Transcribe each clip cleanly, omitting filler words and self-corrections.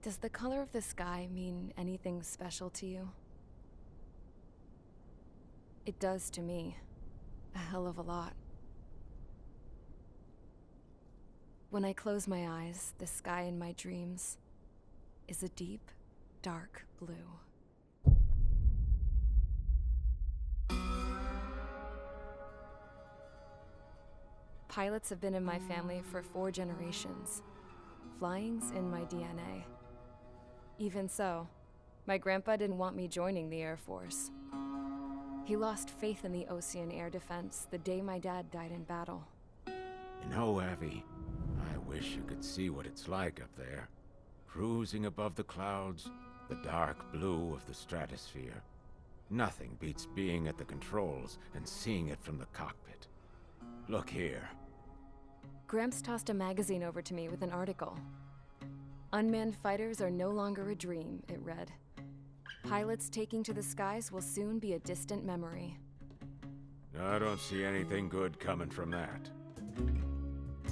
Does the color of the sky mean anything special to you? It does to me. A hell of a lot. When I close my eyes, the sky in my dreams is a deep, dark blue. Pilots have been in my family for 4 generations. Flying's in my DNA. Even so, my grandpa didn't want me joining the Air Force. He lost faith in the Ocean Air Defense the day my dad died in battle. You know, Abby, I wish you could see what it's like up there. Cruising above the clouds, the dark blue of the stratosphere. Nothing beats being at the controls and seeing it from the cockpit. Look here. Gramps tossed a magazine over to me with an article. Unmanned fighters are no longer a dream, it read. Pilots taking to the skies will soon be a distant memory. I don't see anything good coming from that.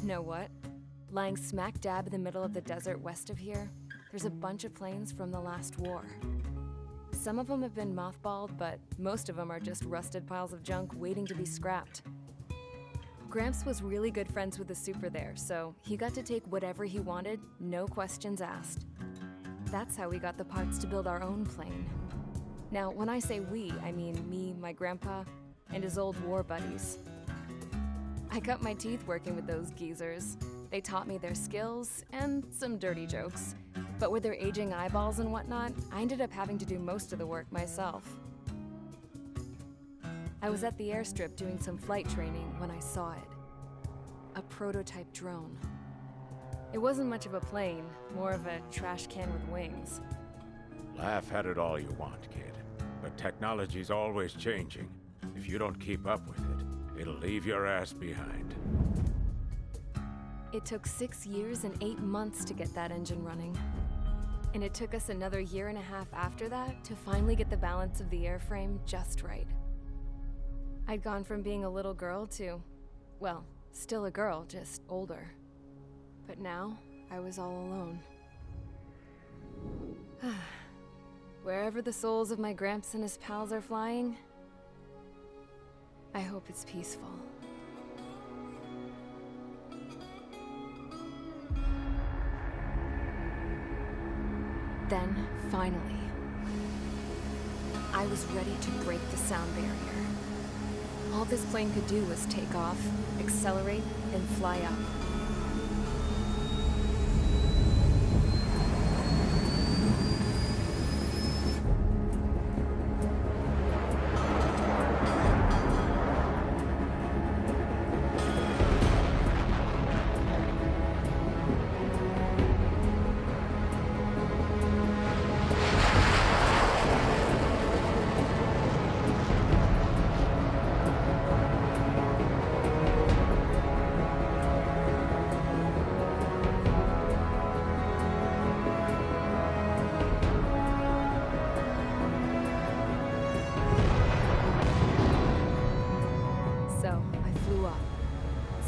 Know what? Lying smack dab in the middle of the desert west of here, there's a bunch of planes from the last war. Some of them have been mothballed, but most of them are just rusted piles of junk waiting to be scrapped. Gramps was really good friends with the super there, so he got to take whatever he wanted, no questions asked. That's how we got the parts to build our own plane. Now, when I say we, I mean me, my grandpa, and his old war buddies. I cut my teeth working with those geezers. They taught me their skills and some dirty jokes. But with their aging eyeballs and whatnot, I ended up having to do most of the work myself. I was at the airstrip doing some flight training when I saw it. A prototype drone. It wasn't much of a plane, more of a trash can with wings. Laugh at it all you want, kid. But technology's always changing. If you don't keep up with it, it'll leave your ass behind. It took 6 years and 8 months to get that engine running. And it took us another 1.5 years after that to finally get the balance of the airframe just right. I'd gone from being a little girl to, well, still a girl, just older. But now, I was all alone. Wherever the souls of my Gramps and his pals are flying, I hope it's peaceful. Then, finally, I was ready to break the sound barrier. All this plane could do was take off, accelerate, and fly up.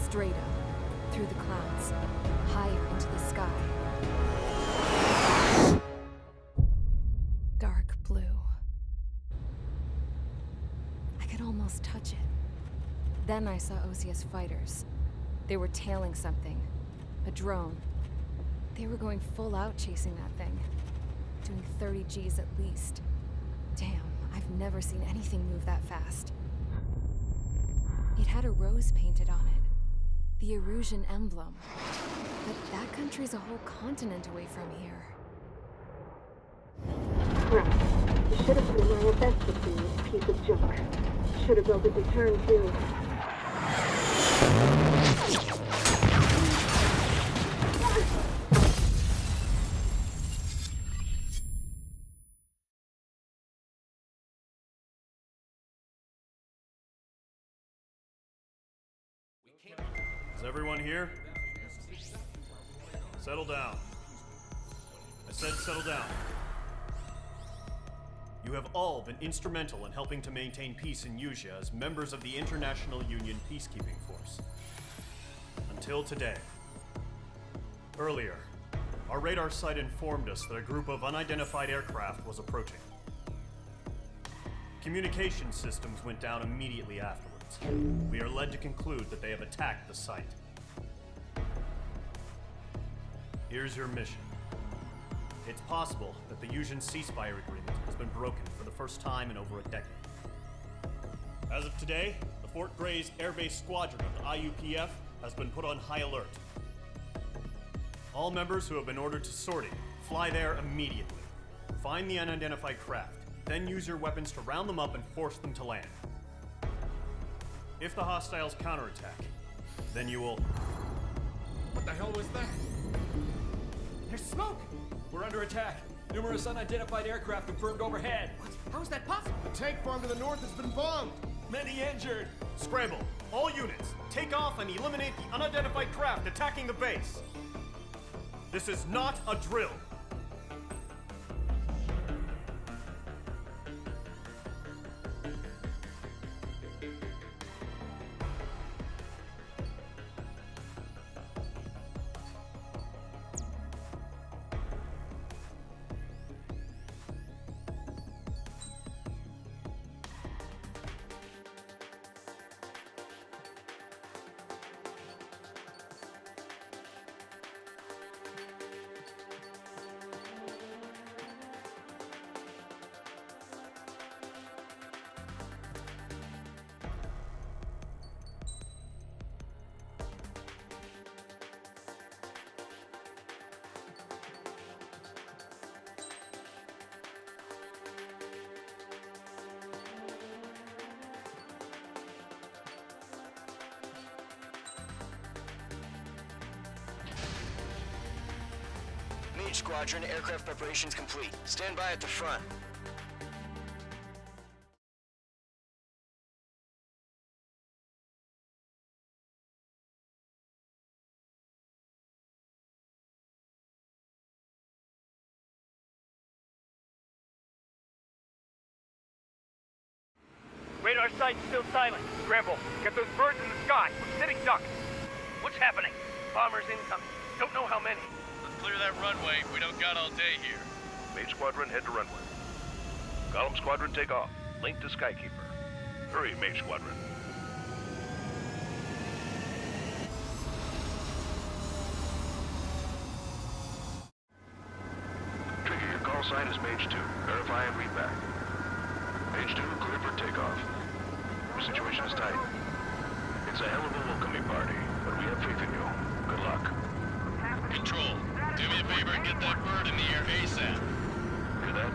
Straight up, through the clouds, higher into the sky. Dark blue. I could almost touch it. Then I saw OCS fighters. They were tailing something. A drone. They were going full out chasing that thing. Doing 30 Gs at least. Damn, I've never seen anything move that fast. It had a rose painted on it. The Erusian emblem. But that country's a whole continent away from here. Crap. You should have been wearing a vest with this piece of junk. Should have built a return too. Is everyone here? Settle down. I said settle down. You have all been instrumental in helping to maintain peace in Usea as members of the International Union Peacekeeping Force. Until today. Earlier, our radar site informed us that a group of unidentified aircraft was approaching. Communication systems went down immediately afterwards. We are led to conclude that they have attacked the site. Here's your mission. It's possible that the Yuuzhan ceasefire agreement has been broken for the first time in over a decade. As of today, the Fort Grays Air Base Squadron of the IUPF has been put on high alert. All members who have been ordered to sortie, fly there immediately. Find the unidentified craft, then use your weapons to round them up and force them to land. If the hostiles counterattack, then you will... What the hell was that? There's smoke! We're under attack. Numerous unidentified aircraft confirmed overhead. What? How is that possible? The tank farm to the north has been bombed! Many injured. Scramble! All units, take off and eliminate the unidentified craft attacking the base! This is not a drill! Mage Squadron, aircraft preparations complete. Stand by at the front. Radar site's still silent. Scramble. Get those birds in the sky. We're sitting ducks. What's happening? Bombers incoming. Don't know how many. Let's clear that runway. We don't got all day here. Mage Squadron, head to runway. Column Squadron, take off. Link to Skykeeper. Hurry, Mage Squadron. Trigger, your call sign is Mage 2. Verify and read back. Mage 2, clear for takeoff. Your situation is tight. It's a hell of a welcoming party, but we have faith in you. Good luck. Control, do me a favor and get that bird in the air ASAP. Hear that?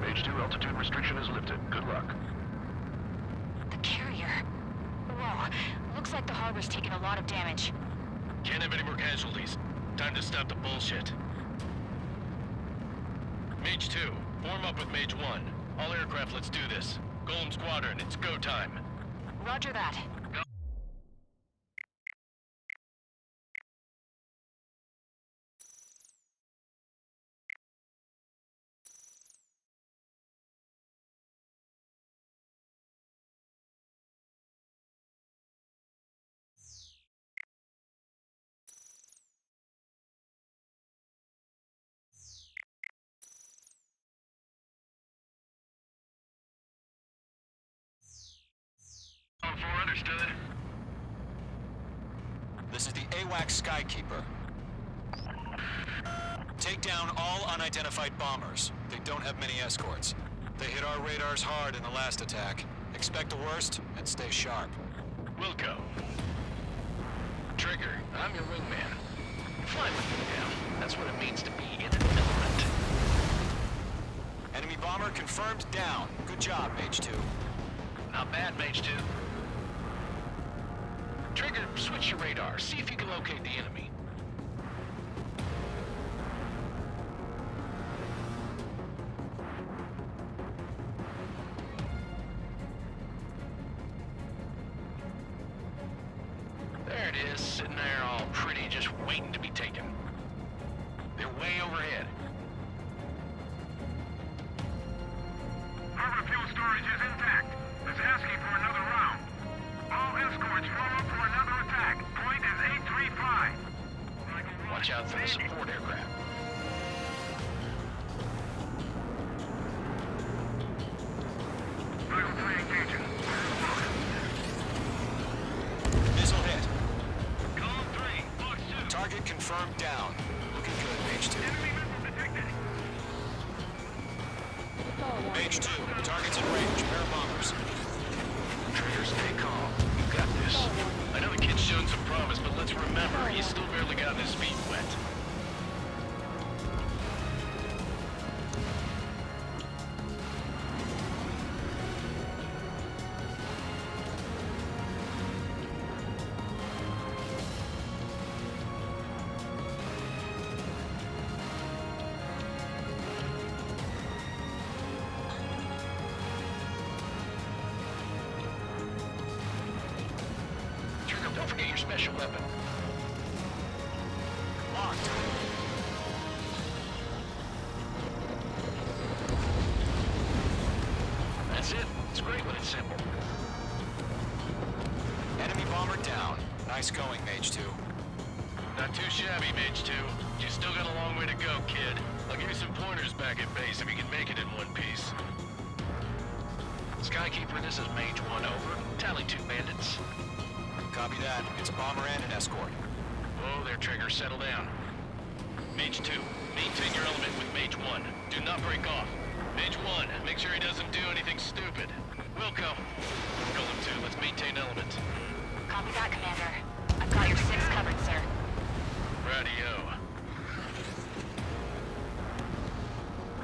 Mage 2, altitude restriction is lifted. Good luck. The carrier. Whoa. Looks like the harbor's taken a lot of damage. Can't have any more casualties. Time to stop the bullshit. Mage 2, form up with Mage 1. All aircraft, let's do this. Golem Squadron, it's go time. Roger that. On 4, understood. This is the AWAC Skykeeper. Take down all unidentified bombers. They don't have many escorts. They hit our radars hard in the last attack. Expect the worst and stay sharp. Wilco. Trigger, I'm your wingman. Fly with me now. That's what it means to be in an element. Enemy bomber confirmed down. Good job, Mage 2. Not bad, Mage 2. Trigger, switch your radar. See if you can locate the enemy. There it is, sitting there all pretty, just waiting to be taken. They're way overhead. Harbor fuel storage is intact. It's asking for another round. All escorts form up for another attack. Point is 835. Why watch out for the support aircraft. Missile hit. Column 3, Box 2. Target confirmed down. Looking good, Mage 2. Enemy missile detected. Mage 2, target's in range. Pair of bombers. Trigger, stay calm. You got this. I know the kid's shown some promise, but let's remember, he's still barely gotten his feet wet. Trigger, don't forget your special weapon. Locked. That's it. It's great when it's simple. Enemy bomber down. Nice going, Mage 2. Not too shabby, Mage 2. You still got a long way to go, kid. I'll give you some pointers back at base if you can make it in one piece. Skykeeper, this is Mage 1, over. Tally 2 bandits. Copy that. It's a bomber and an escort. Whoa there, Trigger. Settle down. Mage 2, maintain your element with Mage 1. Do not break off. Mage 1, make sure he doesn't do anything stupid. Wilco. Golem 2, let's maintain element. Copy that, Commander. I've got your 6 covered, sir. Radio.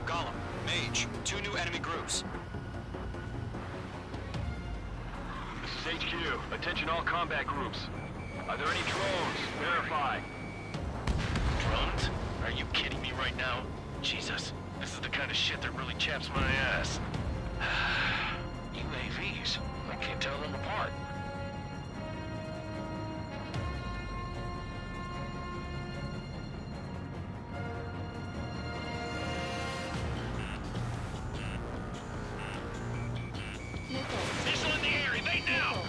Golem, Mage, 2 new enemy groups. This is HQ. Attention all combat groups. Are there any drones? Verify. Drones? Are you kidding me right now? Jesus, this is the kind of shit that really chaps my ass. UAVs. I can't tell them apart. Missile in the air, evade now!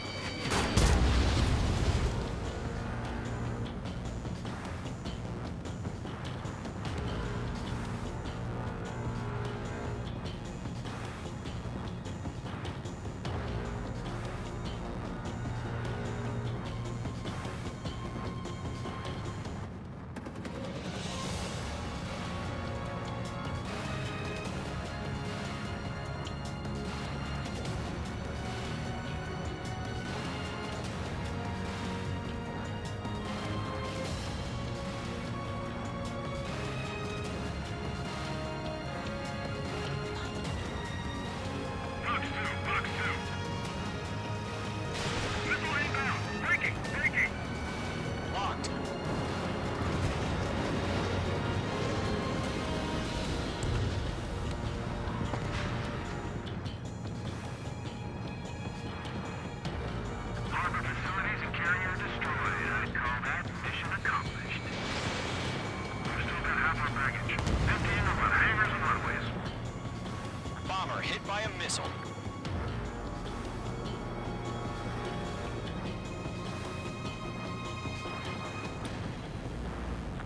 missile.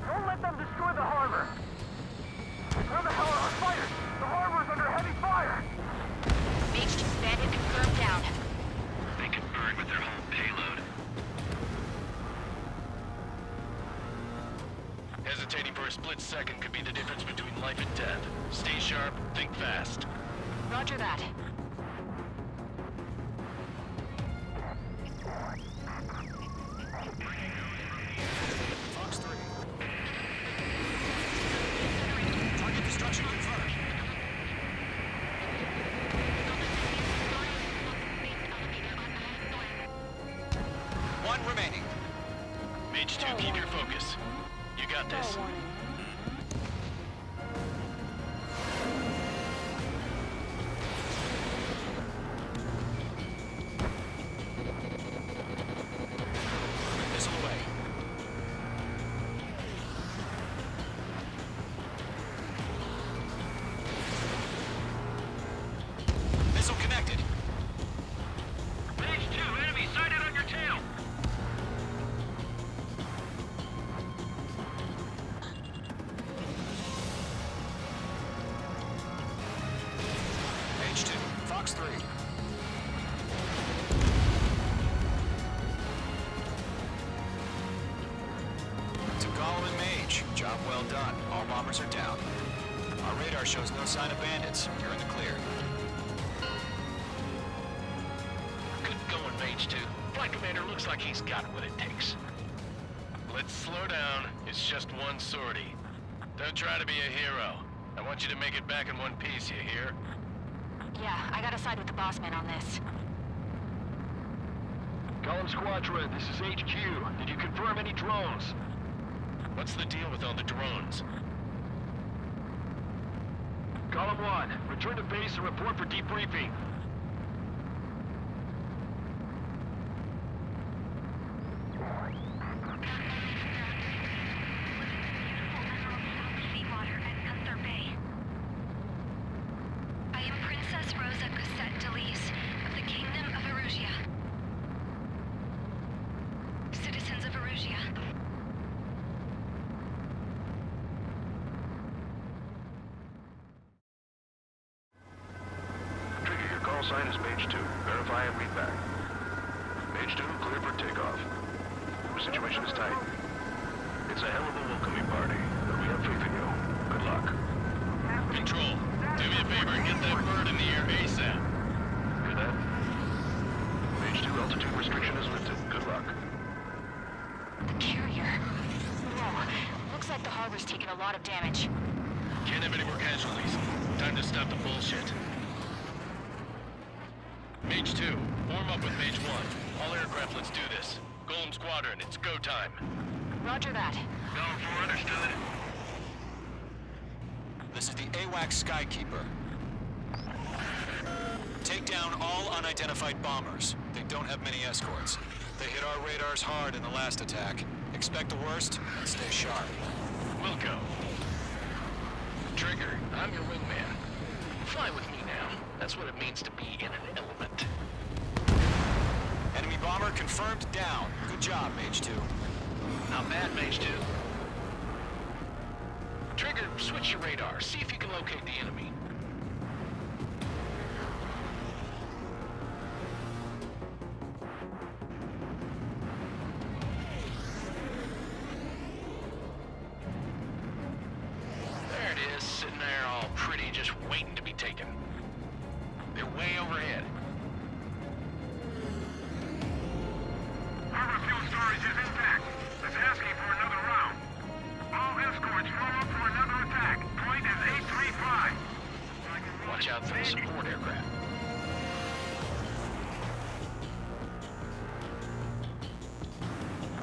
Don't let them destroy the harbor! Where the hell are our fighters? The harbor's under heavy fire! Mage bandit confirmed down. They can burn with their whole payload. Hesitating for a split second could be the difference between life and death. Stay sharp, think fast. Roger that. Fox 3. Target destruction confirmed. One remaining. Mage 2, keep your focus. You got this. Missile away. Missile connected. Mage 2, enemy sighted on your tail! Fox 3. To Gollum and Mage, job well done. All bombers are down. Our radar shows no sign of bandits. You're in the clear. Good going, Mage 2. Flight Commander looks like he's got what it takes. Let's slow down. It's just one sortie. Don't try to be a hero. I want you to make it back in one piece, you hear? Yeah, I gotta side with the boss man on this. Column Squadron, this is HQ. Did you confirm any drones? What's the deal with all the drones? Column 1, return to base and report for debriefing. Call sign is Mage 2. Verify and read back. Mage 2, clear for takeoff. The situation is tight. It's a hell of a welcoming party, but we have faith in you. Good luck. Control, do me a favor and get that bird in the air ASAP. Hear that? Mage 2, altitude restriction is lifted. Good luck. The carrier. Whoa, looks like the harbor's taking a lot of damage. Can't have any more casualties. Time to stop the bullshit. Mage 2, form up with Mage 1. All aircraft, let's do this. Golem Squadron, it's go time. Roger that. Going for understood. This is the AWAC Skykeeper. Take down all unidentified bombers. They don't have many escorts. They hit our radars hard in the last attack. Expect the worst and stay sharp. Wilco. Trigger, I'm your wingman. Fly with me now. That's what it means to be in an element. Enemy bomber confirmed down. Good job, Mage 2. Not bad, Mage 2. Trigger, switch your radar. See if you can locate the enemy. There it is, sitting there all pretty, just waiting to be taken. They're way overhead. Harbor fuel storage is intact. It's asking for another round. All escorts form up for another attack. Point is 835. Watch out for the support aircraft.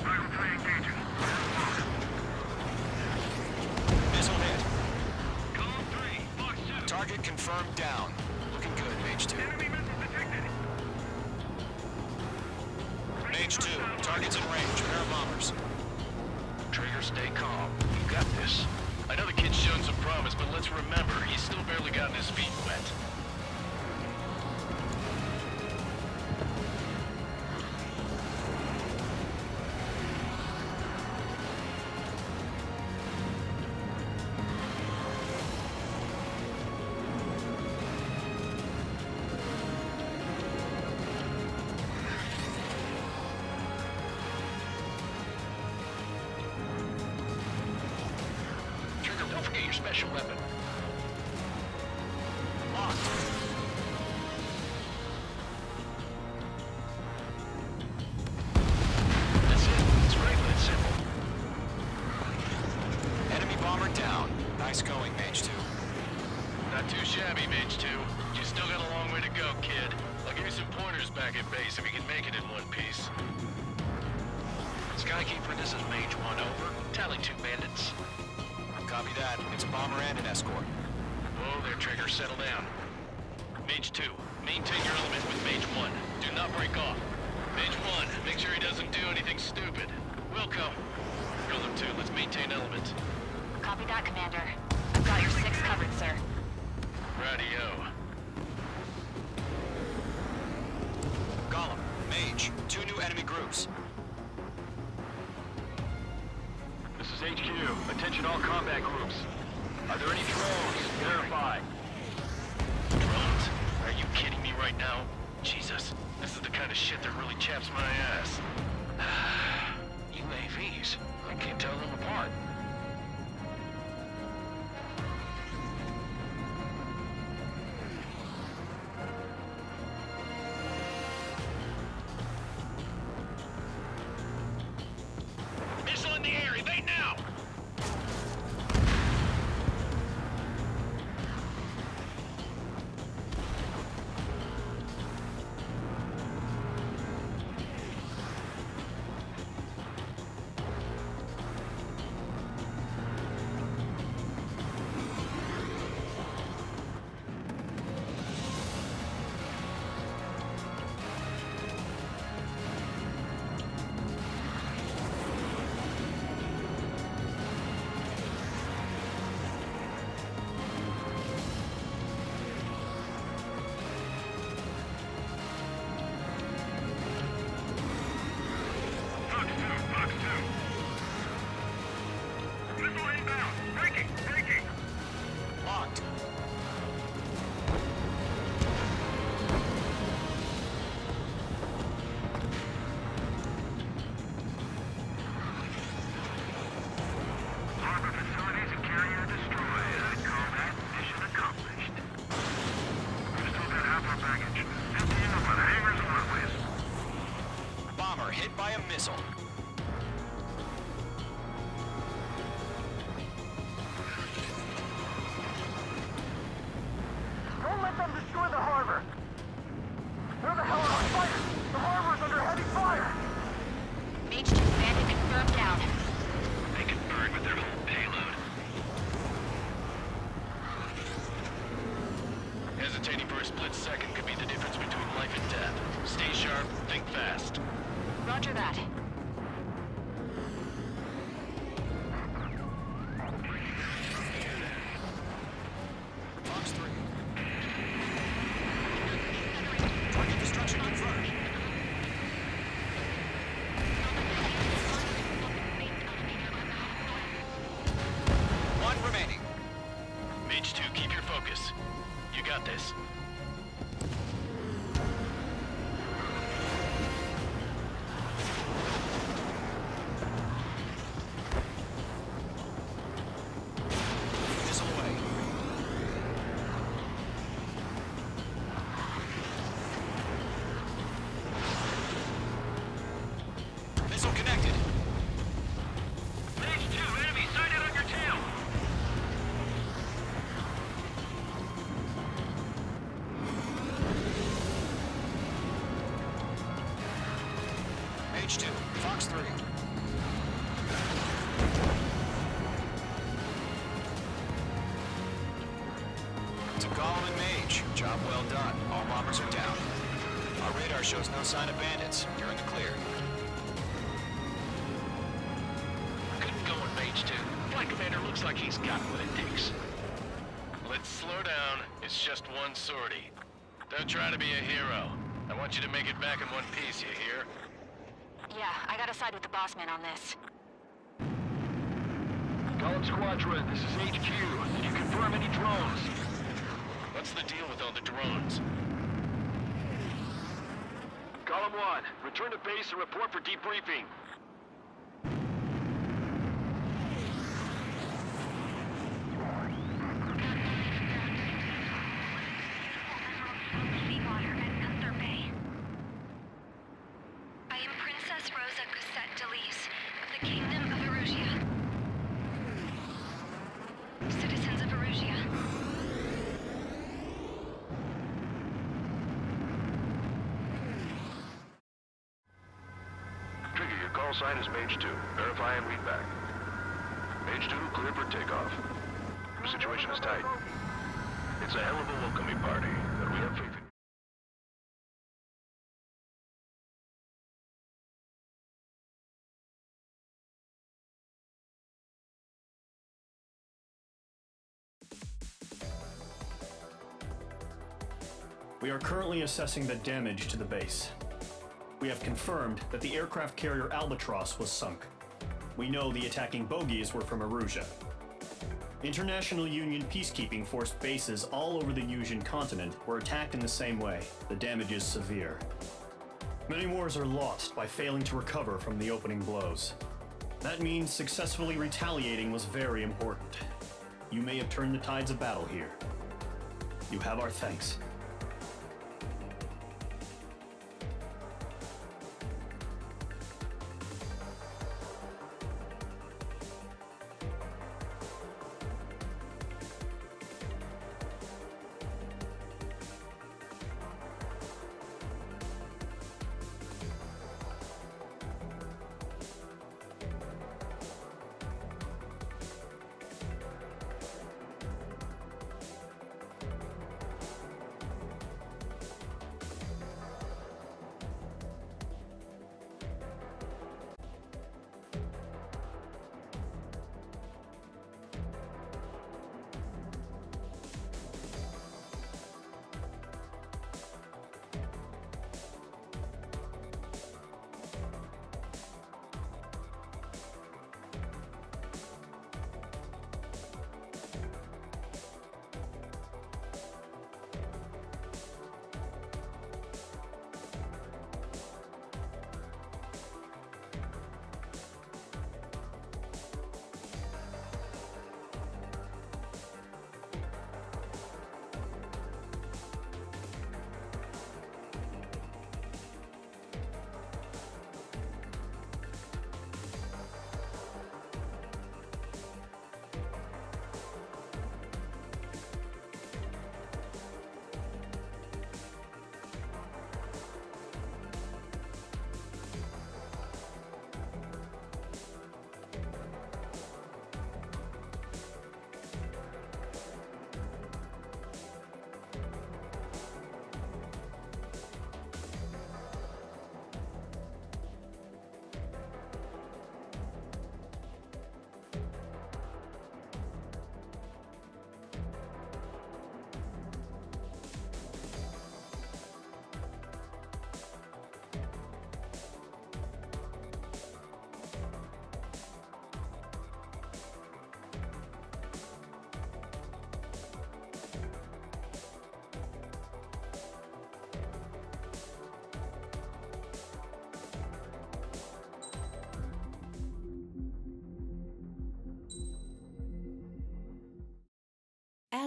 Title 3 engaging. Missile hit. Column 3, Fox 2. Target confirmed down. Looking good, Mage 2. Enemy missile detected. Mage 2, target's in range. Pair of bombers. Trigger, stay calm. You got this. I know the kid's shown some promise, but let's remember, he's still barely gotten his feet wet. Don't forget your special weapon. Locked. That's it. It's right, but it's simple. Enemy bomber down. Nice going, Mage 2. Not too shabby, Mage 2. You still got a long way to go, kid. I'll give you some pointers back at base if you can make it in one piece. Skykeeper, this is Mage 1, over. Tally 2 bandits. Copy that. It's a bomber and an escort. Whoa there, Trigger. Settle down. Mage 2, maintain your element with Mage 1. Do not break off. Mage 1, make sure he doesn't do anything stupid. Wilco. Golem 2, let's maintain element. Copy that, Commander. I've got your 6 covered, sir. Radio. Gollum, Mage, 2 new enemy groups. This is HQ. Attention all combat groups. Are there any drones? Verify. Drones? Are you kidding me right now? Jesus, this is the kind of shit that really chaps my ass. UAVs, I can't tell them apart. Missile in the air, evade now! Locked. Harbor facilities and carrier destroyed. I'd call that mission accomplished. We've still got half our baggage. Emptying up on hangars and runways. Bomber hit by a missile. Don't let them destroy the harbor! Where the hell are our fighters? The harbor's under heavy fire! Mage 2 bandit confirmed down. They can burn with their whole payload. Hesitating for a split second could be the difference between life and death. Stay sharp, think fast. Roger that. Fox 3. Target destruction confirmed. One remaining. Mage 2, keep your focus. You got this. Missile away. Missile connected. Mage 2, enemy sighted on your tail! Mage 2, Fox 3. To Gollum and Mage, job well done. All bombers are down. Our radar shows no sign of bandits. You're in the clear. Good going, Mage 2. Flight Commander looks like he's got what it takes. Let's slow down. It's just one sortie. Don't try to be a hero. I want you to make it back in one piece, you hear? Yeah, I gotta side with the boss man on this. Gollum Squadron, this is HQ. Can you confirm any drones? What's the deal with all the drones? Column 1, return to base and report for debriefing. Seawater at Gunther Bay. I am Princess Rosa Gusette Delise of the Kingdom of Erusia. Citizens of Erusia. Trigger, your call sign is Mage 2. Verify and read back. Mage 2, clear for takeoff. Situation is tight. It's a hell of a welcoming party, but we have faith in you. We are currently assessing the damage to the base. We have confirmed that the aircraft carrier Albatross was sunk. We know the attacking bogies were from Erusia. International Union peacekeeping force bases all over the Yusian continent were attacked in the same way. The damage is severe. Many wars are lost by failing to recover from the opening blows. That means successfully retaliating was very important. You may have turned the tides of battle here. You have our thanks.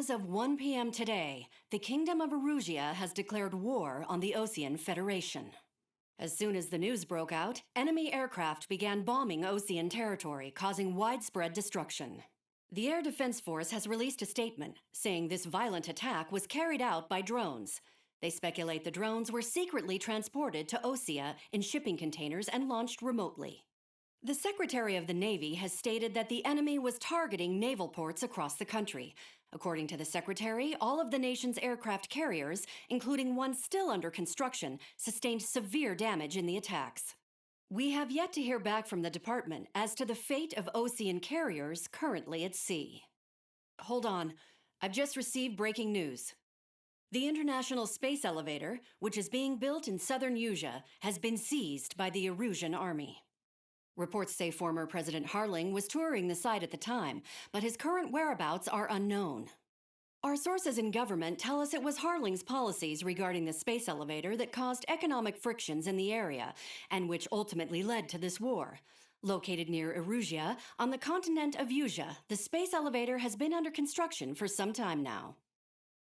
As of 1 p.m. today, the Kingdom of Erusia has declared war on the Osean Federation. As soon as the news broke out, enemy aircraft began bombing Osean territory, causing widespread destruction. The Air Defense Force has released a statement saying this violent attack was carried out by drones. They speculate the drones were secretly transported to Osea in shipping containers and launched remotely. The Secretary of the Navy has stated that the enemy was targeting naval ports across the country. According to the Secretary, all of the nation's aircraft carriers, including one still under construction, sustained severe damage in the attacks. We have yet to hear back from the department as to the fate of Osean carriers currently at sea. Hold on, I've just received breaking news. The International Space Elevator, which is being built in southern Yusia, has been seized by the Erusian army. Reports say former President Harling was touring the site at the time, but his current whereabouts are unknown. Our sources in government tell us it was Harling's policies regarding the space elevator that caused economic frictions in the area, and which ultimately led to this war. Located near Erusia, on the continent of Yusia, the space elevator has been under construction for some time now.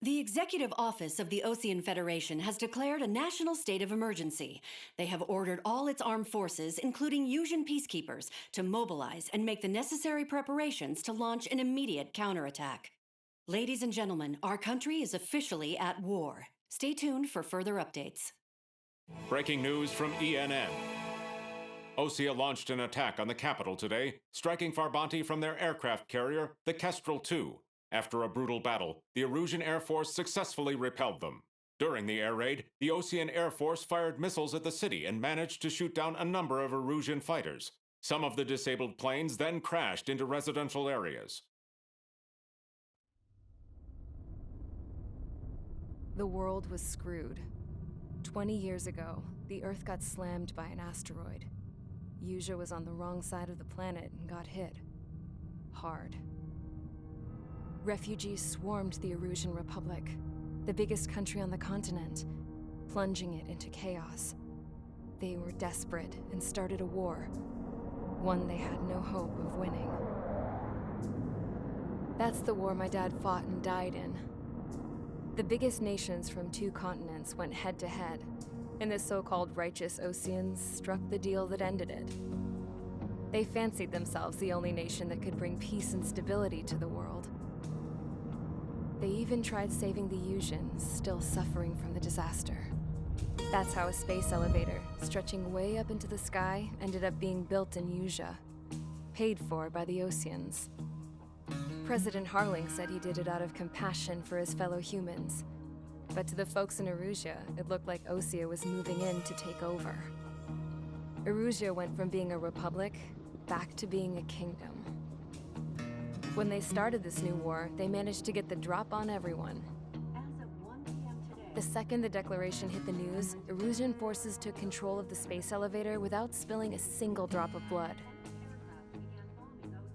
The Executive Office of the Osean Federation has declared a national state of emergency. They have ordered all its armed forces, including Yusian peacekeepers, to mobilize and make the necessary preparations to launch an immediate counterattack. Ladies and gentlemen, our country is officially at war. Stay tuned for further updates. Breaking news from ENN. Osea launched an attack on the capital today, striking Farbanti from their aircraft carrier, the Kestrel II. After a brutal battle, the Erusian Air Force successfully repelled them. During the air raid, the Osean Air Force fired missiles at the city and managed to shoot down a number of Erusian fighters. Some of the disabled planes then crashed into residential areas. The world was screwed. 20 years ago, the Earth got slammed by an asteroid. Yusia was on the wrong side of the planet and got hit. Hard. refugees swarmed the Erusian Republic, the biggest country on the continent, plunging it into chaos. They were desperate and started a war, one they had no hope of winning. That's the war my dad fought and died in. The biggest nations from 2 continents went head-to-head, and the so-called righteous Oseans struck the deal that ended it. They fancied themselves the only nation that could bring peace and stability to the world. They even tried saving the Usians, still suffering from the disaster. That's how a space elevator, stretching way up into the sky, ended up being built in Usea, paid for by the Oseans. President Harling said he did it out of compassion for his fellow humans. But to the folks in Erusia, it looked like Osea was moving in to take over. Erusia went from being a republic back to being a kingdom. When they started this new war, they managed to get the drop on everyone. The second the declaration hit the news, Erusian forces took control of the space elevator without spilling a single drop of blood.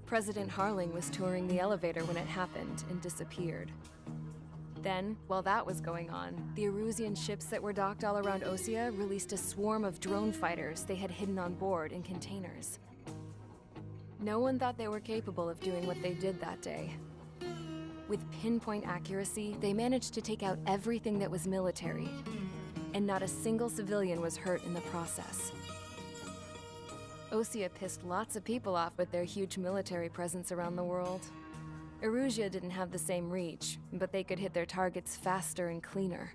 President Harling was touring the elevator when it happened and disappeared. Then, while that was going on, the Erusian ships that were docked all around Osea released a swarm of drone fighters they had hidden on board in containers. No one thought they were capable of doing what they did that day. With pinpoint accuracy, they managed to take out everything that was military, and not a single civilian was hurt in the process. Osea pissed lots of people off with their huge military presence around the world. Erusia didn't have the same reach, but they could hit their targets faster and cleaner.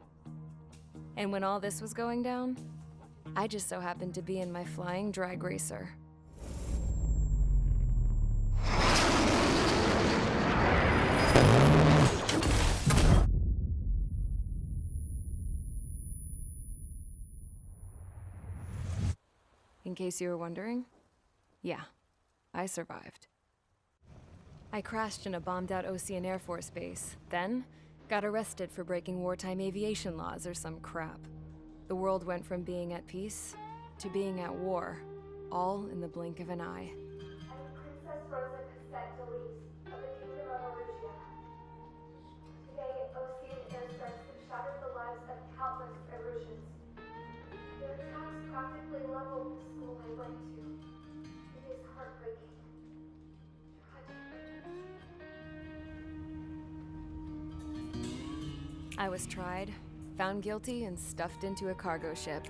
And when all this was going down, I just so happened to be in my flying drag racer. In case you were wondering, yeah, I survived. I crashed in a bombed-out Osean Air Force base, then got arrested for breaking wartime aviation laws or some crap. The world went from being at peace to being at war, all in the blink of an eye. Princess Rosa Cassette Delise of the Kingdom of Erusia. Today, Osean airstrikes have shattered the lives of countless Erusians. Their attacks practically leveled the school I went to. It is heartbreaking. I was tried, found guilty, and stuffed into a cargo ship.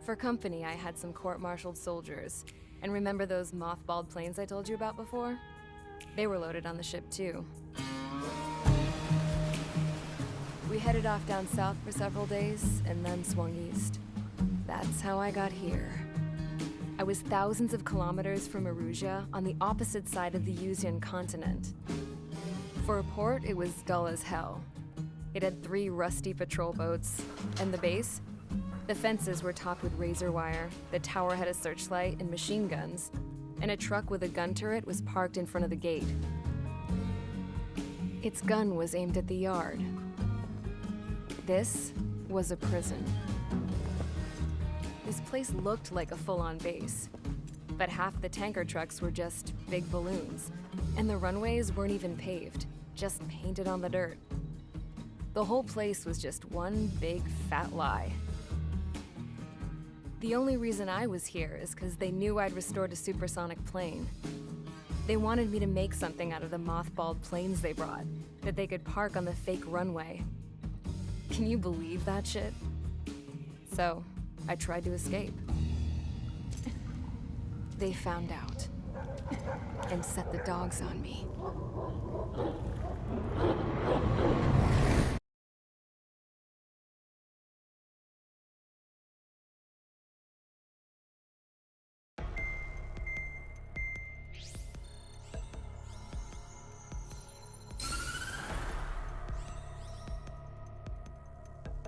For company, I had some court-martialed soldiers. And remember those mothballed planes I told you about before? They were loaded on the ship too. We headed off down south for several days, and then swung east. That's how I got here. I was thousands of kilometers from Erusia, on the opposite side of the Usian continent. For a port, it was dull as hell. It had 3 rusty patrol boats, and the base? The fences were topped with razor wire, the tower had a searchlight and machine guns, and a truck with a gun turret was parked in front of the gate. Its gun was aimed at the yard. This was a prison. This place looked like a full-on base, but half the tanker trucks were just big balloons, and the runways weren't even paved, just painted on the dirt. The whole place was just one big fat lie. The only reason I was here is because they knew I'd restored a supersonic plane. They wanted me to make something out of the mothballed planes they brought, that they could park on the fake runway. Can you believe that shit? So, I tried to escape. They found out, and set the dogs on me.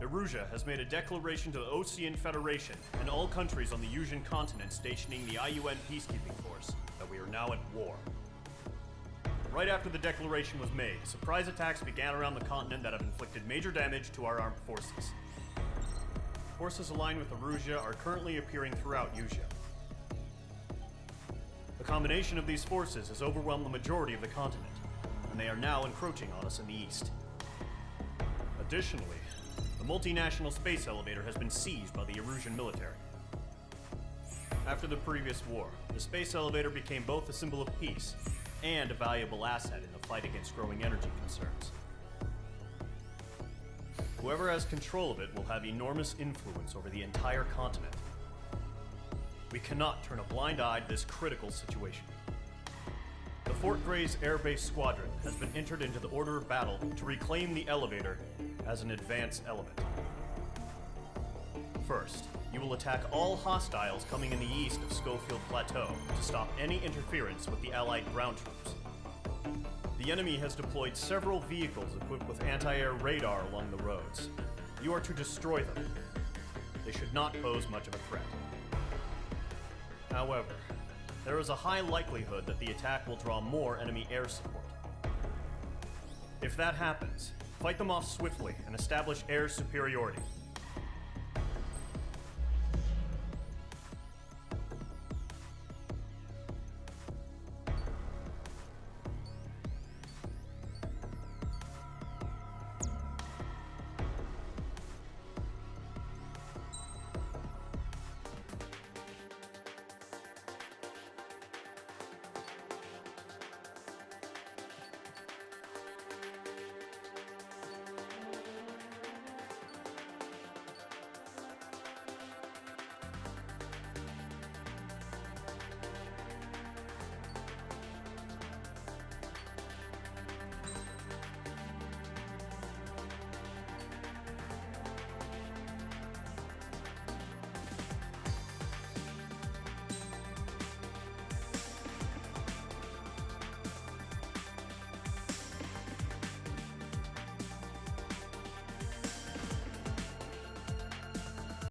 Erusia has made a declaration to the Osean Federation and all countries on the Usian continent stationing the IUN peacekeeping force that we are now at war. Right after the declaration was made, surprise attacks began around the continent that have inflicted major damage to our armed forces. Forces aligned with Erusia are currently appearing throughout Usea. The combination of these forces has overwhelmed the majority of the continent. and they are now encroaching on us in the east. Additionally, the multinational space elevator has been seized by the Erusian military. After the previous war, the space elevator became both a symbol of peace and a valuable asset in the fight against growing energy concerns. Whoever has control of it will have enormous influence over the entire continent. We cannot turn a blind eye to this critical situation. The Fort Gray's Air Base Squadron has been entered into the order of battle to reclaim the elevator as an advance element. First, you will attack all hostiles coming in the east of Schofield Plateau to stop any interference with the Allied ground troops. The enemy has deployed several vehicles equipped with anti-air radar along the roads. You are to destroy them. They should not pose much of a threat. However, there is a high likelihood that the attack will draw more enemy air support. If that happens, fight them off swiftly and establish air superiority.